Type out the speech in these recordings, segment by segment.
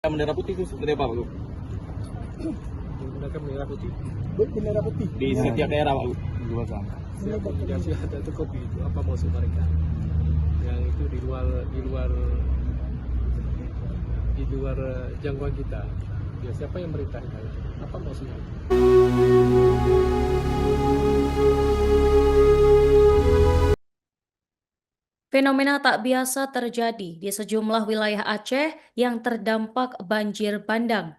Bendera putih itu seperti apa, Pak? Menggunakan bendera putih. Bendera putih. Di setiap daerah, Pak? Dua sama. Siapa komunikasi ada itu kopi itu apa maksud mereka? Yang itu di luar jangkauan kita. Ya siapa yang merintahkan? Apa maksudnya? Fenomena tak biasa terjadi di sejumlah wilayah Aceh yang terdampak banjir bandang.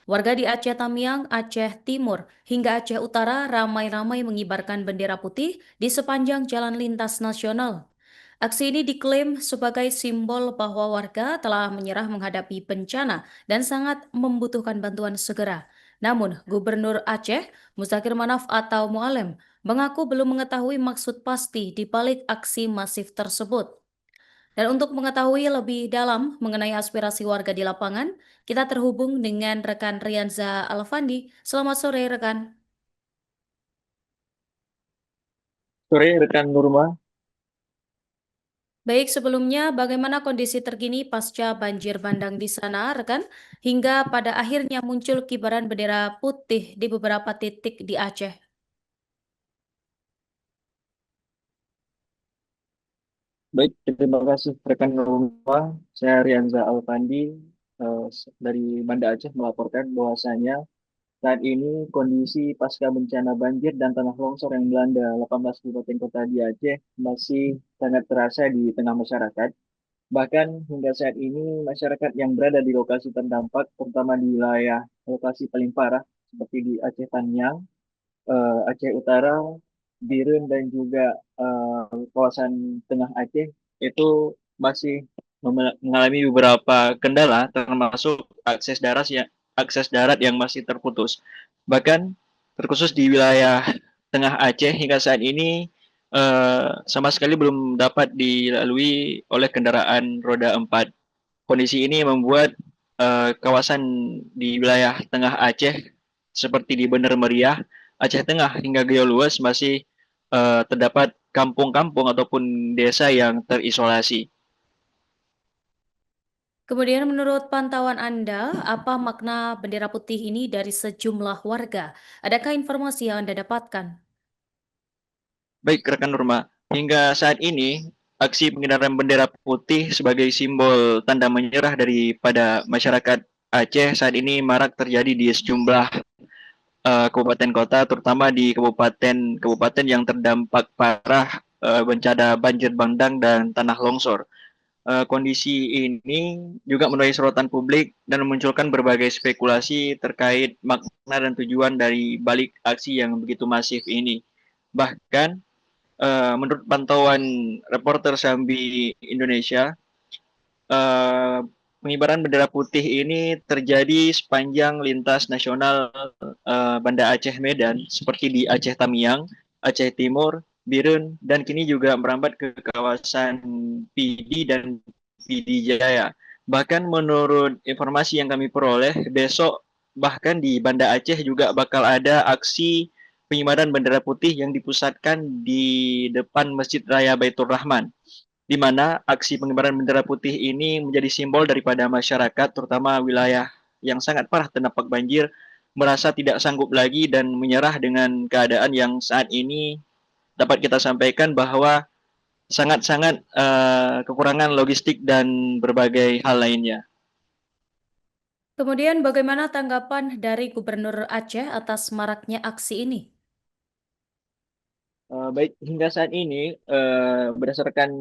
Warga di Aceh Tamiang, Aceh Timur, hingga Aceh Utara ramai-ramai mengibarkan bendera putih di sepanjang jalan lintas nasional. Aksi ini diklaim sebagai simbol bahwa warga telah menyerah menghadapi bencana dan sangat membutuhkan bantuan segera. Namun, Gubernur Aceh, Muzakir Manaf atau Mualem, mengaku belum mengetahui maksud pasti di balik aksi masif tersebut. Dan untuk mengetahui lebih dalam mengenai aspirasi warga di lapangan, kita terhubung dengan rekan Rianza Alfandi. Selamat sore, rekan. Sore, rekan Nurma. Baik, sebelumnya bagaimana kondisi terkini pasca banjir bandang di sana, rekan? Hingga pada akhirnya muncul kibaran bendera putih di beberapa titik di Aceh. Baik, terima kasih rekan Nurma. Saya Rianza Alfandi dari Banda Aceh melaporkan bahwasanya saat ini kondisi pasca bencana banjir dan tanah longsor yang melanda 18 kabupaten kota di Aceh masih sangat terasa di tengah masyarakat. Bahkan hingga saat ini masyarakat yang berada di lokasi terdampak, terutama di wilayah lokasi paling parah seperti di Aceh Tanyang, Aceh Utara, Birun dan juga kawasan Tengah Aceh itu masih mengalami beberapa kendala termasuk akses darat yang masih terputus. Bahkan terkhusus di wilayah Tengah Aceh hingga saat ini sama sekali belum dapat dilalui oleh kendaraan roda 4. Kondisi ini membuat kawasan di wilayah Tengah Aceh seperti di Bener Meriah, Aceh Tengah hingga Gayo Luas masih terdapat kampung-kampung ataupun desa yang terisolasi. Kemudian menurut pantauan Anda, apa makna bendera putih ini dari sejumlah warga? Adakah informasi yang Anda dapatkan? Baik, rekan Nurma, hingga saat ini aksi pengibaran bendera putih sebagai simbol tanda menyerah daripada masyarakat Aceh saat ini marak terjadi di sejumlah kabupaten kota, terutama di kabupaten yang terdampak parah bencana banjir bandang dan tanah longsor. Kondisi ini juga menuai sorotan publik dan memunculkan berbagai spekulasi terkait makna dan tujuan dari balik aksi yang begitu masif ini. Bahkan menurut pantauan reporter Sambi Indonesia, eh, pengibaran bendera putih ini terjadi sepanjang lintas nasional Banda Aceh Medan, seperti di Aceh Tamiang, Aceh Timur, Birun, dan kini juga merambat ke kawasan Pidi dan Pidi Jaya. Bahkan menurut informasi yang kami peroleh, besok bahkan di Banda Aceh juga bakal ada aksi pengibaran bendera putih yang dipusatkan di depan Masjid Raya Baitur Rahman, di mana aksi pengibaran bendera putih ini menjadi simbol daripada masyarakat, terutama wilayah yang sangat parah terdampak banjir, merasa tidak sanggup lagi dan menyerah dengan keadaan yang saat ini dapat kita sampaikan bahwa sangat-sangat kekurangan logistik dan berbagai hal lainnya. Kemudian bagaimana tanggapan dari Gubernur Aceh atas maraknya aksi ini? Baik, hingga saat ini berdasarkan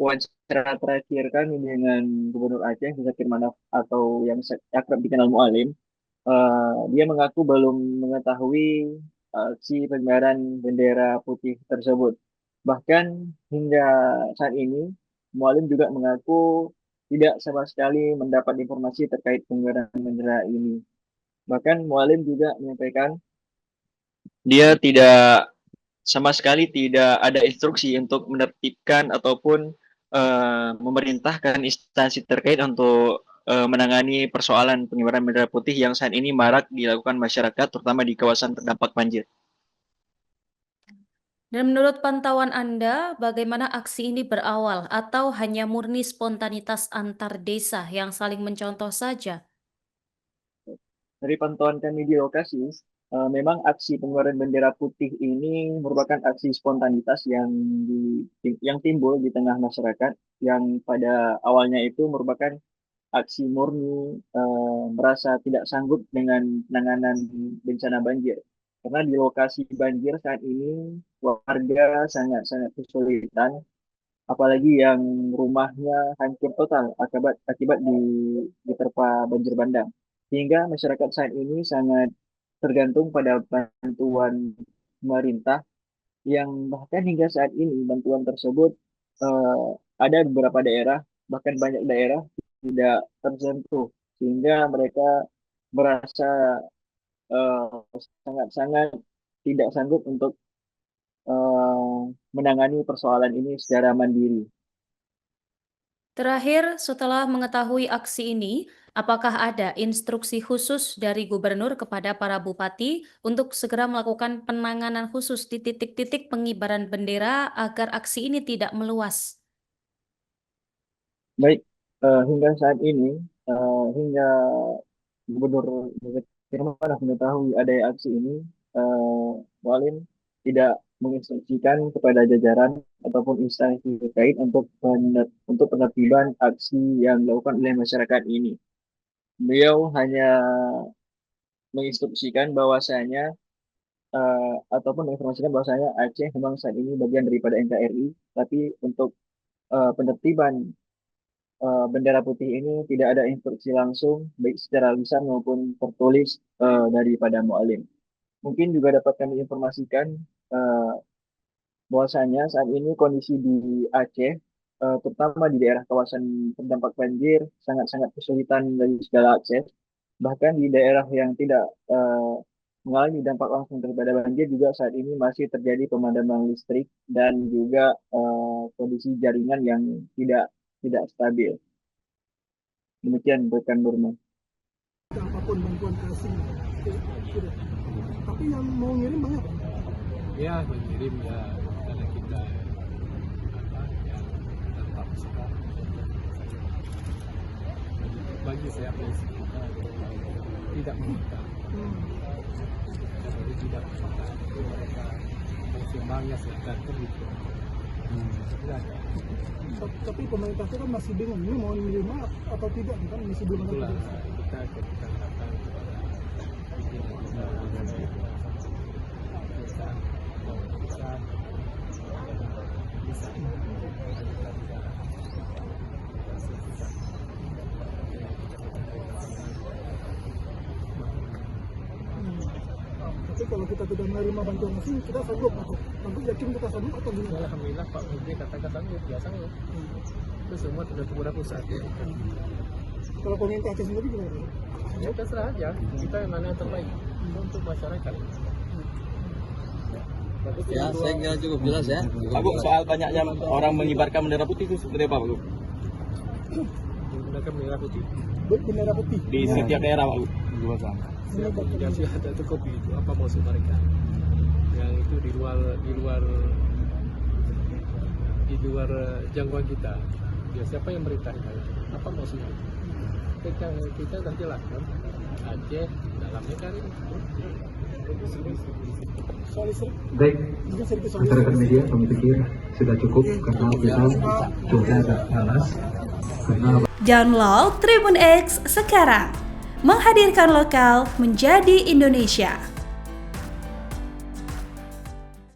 wawancara terakhir kami dengan Gubernur Aceh, Zakir Manaf atau yang akrab dikenal Mualim, dia mengaku belum mengetahui si pengibaran bendera putih tersebut. Bahkan hingga saat ini, Mualim juga mengaku tidak sama sekali mendapat informasi terkait pengibaran bendera ini. Bahkan Mualim juga menyampaikan dia tidak sama sekali tidak ada instruksi untuk menertibkan ataupun memerintahkan instansi terkait untuk menangani persoalan pengibaran bendera putih yang saat ini marak dilakukan masyarakat, terutama di kawasan terdampak banjir. Dan menurut pantauan Anda, bagaimana aksi ini berawal atau hanya murni spontanitas antar desa yang saling mencontoh saja? Dari pantauan kami di lokasi, memang aksi pengibaran bendera putih ini merupakan aksi spontanitas yang timbul di tengah masyarakat yang pada awalnya itu merupakan aksi murni merasa tidak sanggup dengan penanganan bencana banjir. Karena di lokasi banjir saat ini warga sangat-sangat kesulitan, apalagi yang rumahnya hancur total akibat diterpa banjir bandang. Sehingga masyarakat saat ini sangat tergantung pada bantuan pemerintah yang bahkan hingga saat ini bantuan tersebut ada di beberapa daerah, bahkan banyak daerah tidak tersentuh, sehingga mereka merasa sangat-sangat tidak sanggup untuk menangani persoalan ini secara mandiri. Terakhir, setelah mengetahui aksi ini, apakah ada instruksi khusus dari gubernur kepada para bupati untuk segera melakukan penanganan khusus di titik-titik pengibaran bendera agar aksi ini tidak meluas? Baik, hingga saat ini, hingga Gubernur Firman mengetahui ada aksi ini, Mualim tidak menginstruksikan kepada jajaran ataupun instansi terkait untuk penertiban aksi yang dilakukan oleh masyarakat ini. Beliau hanya menginstruksikan bahwasanya ataupun menginformasikan bahwasanya Aceh memang saat ini bagian daripada NKRI, tapi untuk penertiban bendera putih ini tidak ada instruksi langsung baik secara lisan maupun tertulis daripada mualim. Mungkin juga dapat kami informasikan eh, bahwasanya saat ini kondisi di Aceh, terutama di daerah kawasan terdampak banjir, sangat-sangat kesulitan dari segala akses. Bahkan di daerah yang tidak mengalami dampak langsung daripada banjir juga saat ini masih terjadi pemadaman listrik dan juga kondisi jaringan yang tidak stabil. Demikian rekan Nurma. Apapun bantuan kasih sudah. Tapi yang mau ngirim banyak. Ya mengirim ya karena kita ya tanpa suka. Bagi saya prinsip kita tidak meminta. Jadi tidak meminta. Mereka bersumbangnya silakan begitu. Silakan. Tapi pemerintah itu kan masih bingung ini mau menerima atau tidak kan masih belum ada Itulah keputusan. kita harapkan Tapi kalau kita tidak menerima bantuan asing kita sanggup atau yakin kita sanggup atau gimana? alhamdulillah Pak Menteri katakan sanggup, ya sanggup. Itu semua sudah kepada pusat. Kalau pemerintah Aceh sendiri gimana? Ya terserah aja, kita yang mana yang terbaik untuk masyarakat. Ya, saya kira cukup jelas ya. Pak Gu, soal banyaknya orang mengibarkan bendera putih itu seperti apa, Pak Gu? Menggunakan bendera putih. Bendera putih. Di setiap daerah, Pak Gu. Ya sih ada itu kopi itu apa maksud mereka? Yang itu di luar jangkauan kita. Ya siapa yang merintahkan? Apa maksudnya? Kita sudah jelaskan. Aceh dalamnya kan Soal listrik. Baik, Juga sedikit soal masyarakat listrik. media kami pikir sudah cukup karena kita sudah ada panas. Karena Download Tribun X sekarang, menghadirkan lokal menjadi Indonesia.